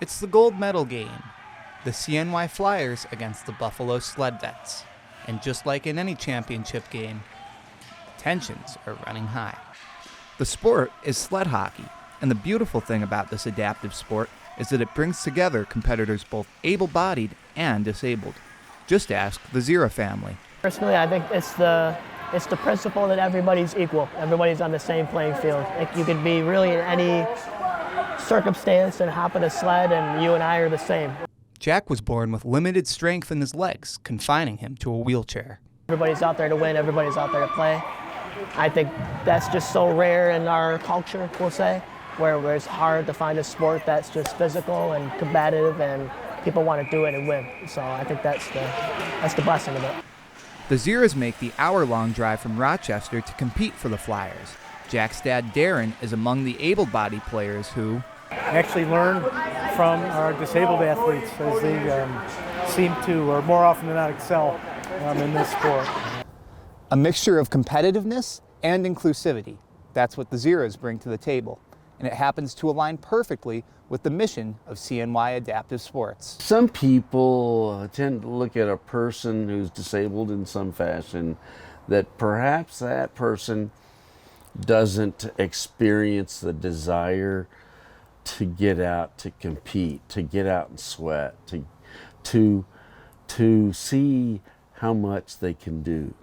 It's the gold medal game, the CNY Flyers against the Buffalo Sled Vets. And just like in any championship game, tensions are running high. The sport is sled hockey, and the beautiful thing about this adaptive sport is that it brings together competitors both able-bodied and disabled. Just ask the Zira family. Personally, I think it's the principle that everybody's equal. Everybody's on the same playing field. Like, you could be really in any circumstance and hop in a sled, and you and I are the same. Jack was born with limited strength in his legs, confining him to a wheelchair. Everybody's out there to win. Everybody's out there to play. I think that's just so rare in our culture, we'll say, where it's hard to find a sport that's just physical and combative, and people want to do it and win. So I think that's the blessing of it. The Ziras make the hour-long drive from Rochester to compete for the Flyers. Jack's dad, Darren, is among the able-bodied players who actually learn from our disabled athletes as they seem to, or more often than not, excel in this sport. a mixture of competitiveness and inclusivity. That's what the Ziras bring to the table, and it happens to align perfectly with the mission of CNY Adaptive Sports. Some people tend to look at a person who's disabled in some fashion that perhaps that person doesn't experience the desire to get out to compete, to get out and sweat, to see how much they can do.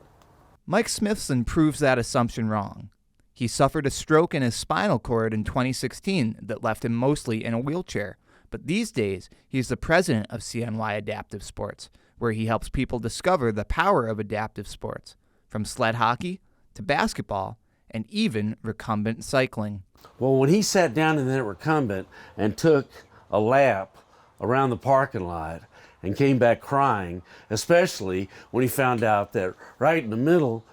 Mike Smithson proves that assumption wrong. He suffered a stroke in his spinal cord in 2016 that left him mostly in a wheelchair. But these days, he's the president of CNY Adaptive Sports, where he helps people discover the power of adaptive sports, from sled hockey to basketball and even recumbent cycling. Well, when he sat down in that recumbent and took a lap around the parking lot and came back crying, especially when he found out that right in the middle,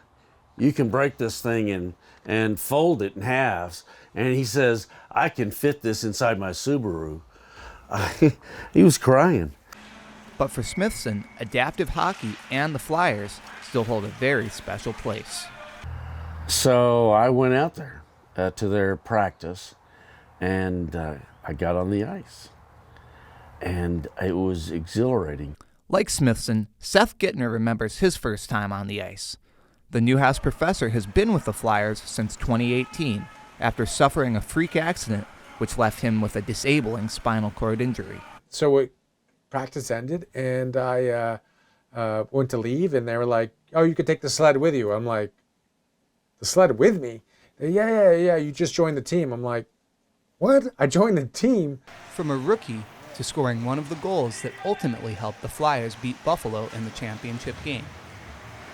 you can break this thing and fold it in halves. And he says, I can fit this inside my Subaru. He was crying. But for Smithson, adaptive hockey and the Flyers still hold a very special place. So I went out there to their practice, and I got on the ice. And it was exhilarating. Like Smithson, Seth Gittner remembers his first time on the ice. The Newhouse professor has been with the Flyers since 2018 after suffering a freak accident which left him with a disabling spinal cord injury. So practice ended, and I went to leave, and they were like, oh, you could take the sled with you. I'm like, the sled with me? Yeah, you just joined the team. I'm like, what? I joined the team? From a rookie to scoring one of the goals that ultimately helped the Flyers beat Buffalo in the championship game.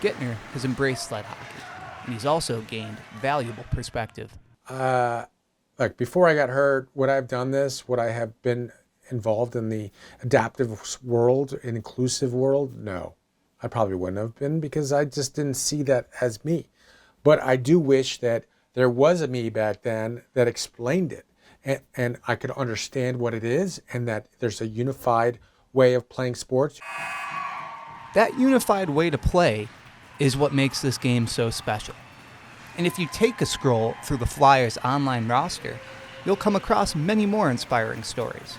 Gittner has embraced sled hockey, and he's also gained valuable perspective. Like before I got hurt, would I have done this? Would I have been involved in the adaptive world, an inclusive world? No, I probably wouldn't have been, because I just didn't see that as me. But I do wish that there was a me back then that explained it, and I could understand what it is, and that there's a unified way of playing sports. That unified way to play is what makes this game so special. And if you take a scroll through the Flyers' online roster, you'll come across many more inspiring stories.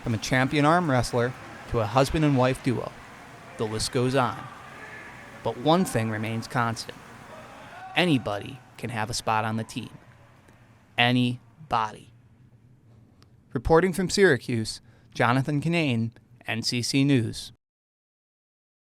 From a champion arm wrestler to a husband and wife duo, the list goes on. But one thing remains constant. Anybody can have a spot on the team. Anybody. Reporting from Syracuse, Jonathan Kinane, NCC News.